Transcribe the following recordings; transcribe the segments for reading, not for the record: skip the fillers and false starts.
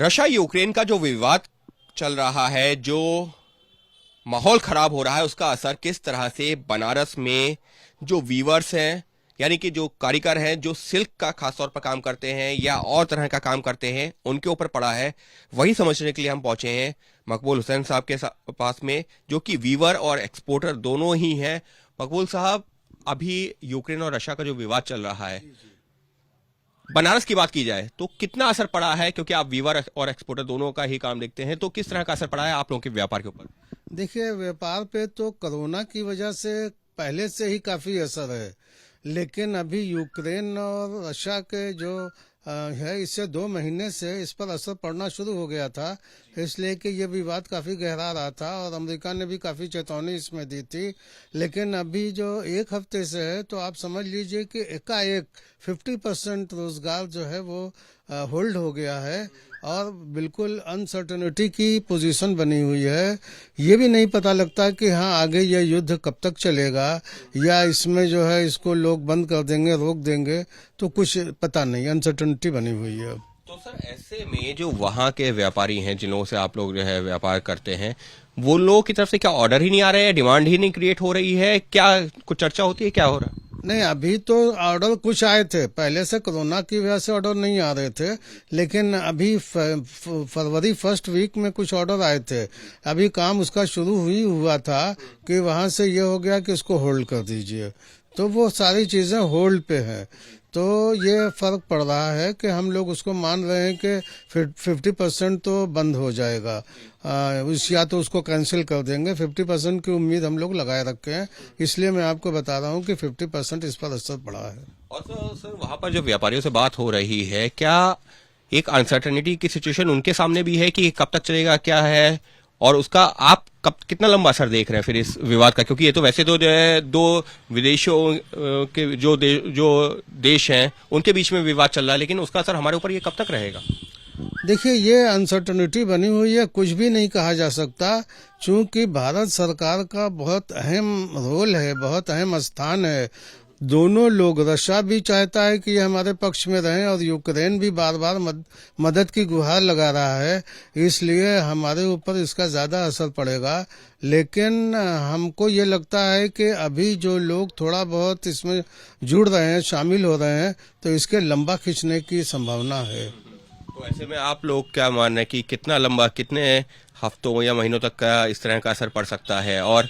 Russia Ukraine का जो विवाद चल रहा है, जो माहौल खराब हो रहा है, उसका असर किस तरह से बनारस में जो वीवर्स हैं, यानी कि जो कारीगर हैं, जो सिल्क का खासतौर पर काम करते हैं या और तरह का काम करते हैं, उनके ऊपर पड़ा है, वही समझने के लिए हम पहुंचे हैं मकबूल हुसैन साहब के पास में, जो कि वीवर और एक्सपोर्टर दोनों ही हैं। मकबूल साहब, अभी यूक्रेन और रशिया का जो विवाद चल रहा है, बनारस की बात की जाए तो कितना असर पड़ा है, क्योंकि आप वीवर और एक्सपोर्टर दोनों का ही काम देखते हैं, तो किस तरह का असर पड़ा है आप लोगों के व्यापार के ऊपर? देखिए, व्यापार पे तो कोरोना की वजह से पहले से ही काफी असर है, लेकिन अभी यूक्रेन और रशिया के जो है, इससे 2 महीने से इस पर असर पड़ना शुरू हो गया था। इसलिए कि ये विवाद काफी गहरा रहा था और अमेरिका ने भी काफी चेतावनी इसमें दी थी। लेकिन अभी जो 1 हफ्ते से है, तो आप समझ लीजिए कि एकाएक 50% रोजगार जो है वो होल्ड हो गया है और बिल्कुल अनसर्टेनिटी की पोजीशन बनी हुई है। ये भी नहीं पता लगता कि हाँ, आगे ये युद्ध कब तक चलेगा या इसमें जो है इसको लोग बंद कर देंगे, रोक देंगे, तो कुछ पता नहीं, अनसर्टेनिटी बनी हुई है। तो सर, ऐसे में जो वहां के व्यापारी हैं, जिन लोगों से आप लोग जो है व्यापार करते हैं, वो लोगों की तरफ से क्या ऑर्डर ही नहीं आ रहे हैं, डिमांड ही नहीं क्रिएट हो रही है, क्या कुछ चर्चा होती है, क्या हो रहा है? नहीं, अभी तो ऑर्डर कुछ आए थे, पहले से कोरोना की वजह से ऑर्डर नहीं आ रहे थे, लेकिन अभी फरवरी फर्स्ट वीक में कुछ ऑर्डर आए थे। अभी काम उसका शुरू हुआ था कि वहां से ये हो गया कि इसको होल्ड कर दीजिए, तो वो सारी चीजें होल्ड पे हैं। तो ये फर्क पड़ रहा है कि हम लोग उसको मान रहे हैं कि 50% तो बंद हो जाएगा, या तो उसको कैंसिल कर देंगे। 50% की उम्मीद हम लोग लगाए रखे हैं, इसलिए मैं आपको बता रहा हूँ कि 50% इस पर असर पड़ा है। और तो सर, वहां पर जो व्यापारियों से बात हो रही है, क्या एक अनसर्टेनिटी की सिचुएशन उनके सामने भी है कि कब तक चलेगा, क्या है, और उसका आप कब कितना लंबा असर देख रहे हैं फिर इस विवाद का? क्योंकि ये तो वैसे तो जो है दो विदेशों के जो देश हैं, उनके बीच में विवाद चल रहा है, लेकिन उसका असर हमारे ऊपर ये कब तक रहेगा? देखिए, ये अनसर्टेनिटी बनी हुई है, कुछ भी नहीं कहा जा सकता, क्योंकि भारत सरकार का बहुत अहम रोल है, बहुत अहम स्थान है। दोनों लोग, रशिया भी चाहता है कि ये हमारे पक्ष में रहें और यूक्रेन भी बार बार मदद की गुहार लगा रहा है, इसलिए हमारे ऊपर इसका ज्यादा असर पड़ेगा। लेकिन हमको ये लगता है कि अभी जो लोग थोड़ा बहुत इसमें जुड़ रहे हैं, शामिल हो रहे हैं, तो इसके लंबा खींचने की संभावना है। तो ऐसे में आप लोग क्या मान रहे हैं कि कितना लंबा, कितने हफ्तों या महीनों तक का इस तरह का असर पड़ सकता है, और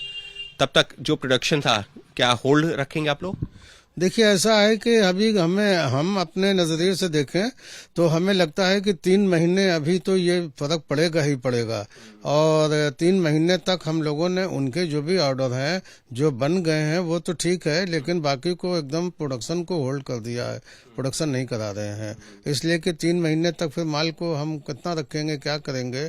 तब तक जो प्रोडक्शन था, क्या होल्ड रखेंगे आप लोग? देखिए, ऐसा है कि अभी हम अपने नजरिए से देखें तो हमें लगता है कि 3 महीने अभी तो ये फर्क पड़ेगा ही पड़ेगा, और 3 महीने तक हम लोगों ने उनके जो भी ऑर्डर हैं, जो बन गए हैं, वो तो ठीक है, लेकिन बाकी को एकदम प्रोडक्शन को होल्ड कर दिया है, प्रोडक्शन नहीं करा रहे हैं। इसलिए कि 3 महीने तक फिर माल को हम कितना रखेंगे, क्या करेंगे,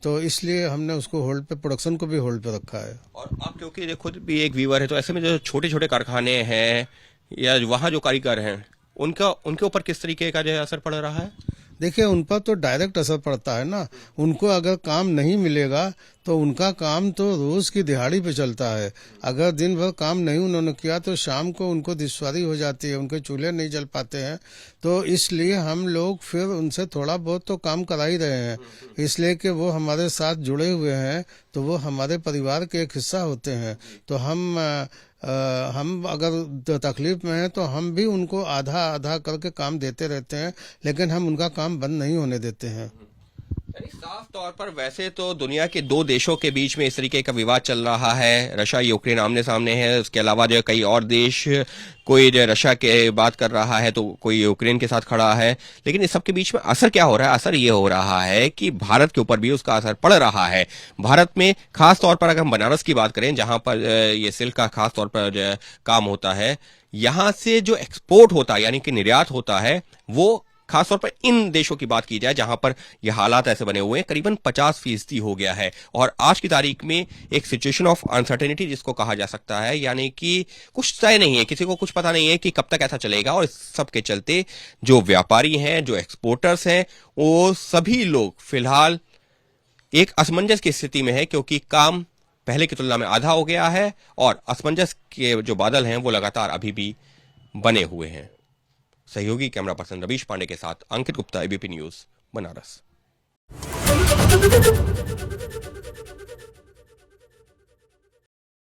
तो इसलिए हमने उसको होल्ड पे, प्रोडक्शन को भी होल्ड पे रखा है। और आप क्योंकि खुद भी एक वीवर है, तो ऐसे में जो छोटे छोटे कारखाने हैं या वहाँ जो कारीगर हैं, उनके ऊपर किस तरीके का जो है असर पड़ रहा है? देखिए, उन पर तो डायरेक्ट असर पड़ता है ना। उनको अगर काम नहीं मिलेगा तो उनका काम तो रोज की दिहाड़ी पे चलता है। अगर दिन भर काम नहीं उन्होंने किया तो शाम को उनको दुश्वारी हो जाती है, उनके चूल्हे नहीं जल पाते हैं। तो इसलिए हम लोग फिर उनसे थोड़ा बहुत तो काम करा ही रहे हैं, इसलिए कि वो हमारे साथ जुड़े हुए हैं, तो वो हमारे परिवार के एक हिस्सा होते हैं। तो हम अगर तकलीफ में हैं तो हम भी उनको आधा आधा करके काम देते रहते हैं, लेकिन हम उनका काम बंद नहीं होने देते हैं। यानी साफ तौर पर वैसे तो दुनिया के दो देशों के बीच में इस तरीके का विवाद चल रहा है, रशिया यूक्रेन आमने सामने है, उसके अलावा जो कई और देश, कोई जो रशिया के बात कर रहा है तो कोई यूक्रेन के साथ खड़ा है, लेकिन इस सब के बीच में असर क्या हो रहा है? असर ये हो रहा है कि भारत के ऊपर भी उसका असर पड़ रहा है। भारत में खास तौर पर अगर हम बनारस की बात करें, जहां पर ये सिल्क का खास तौर पर जो काम होता है, यहां से जो एक्सपोर्ट होता है, यानी कि निर्यात होता है, वो खासतौर पर इन देशों की बात की जाए जहां पर यह हालात ऐसे बने हुए हैं, करीबन 50% हो गया है। और आज की तारीख में एक सिचुएशन ऑफ अनसर्टेनिटी जिसको कहा जा सकता है, यानी कि कुछ तय नहीं है, किसी को कुछ पता नहीं है कि कब तक ऐसा चलेगा। और इस सब के चलते जो व्यापारी हैं, जो एक्सपोर्टर्स हैं, वो सभी लोग फिलहाल एक असमंजस की स्थिति में है, क्योंकि काम पहले की तुलना में आधा हो गया है और असमंजस के जो बादल हैं वो लगातार अभी भी बने हुए हैं। सहयोगी कैमरा पर्सन रवीश पांडे के साथ अंकित गुप्ता, एबीपी न्यूज, बनारस।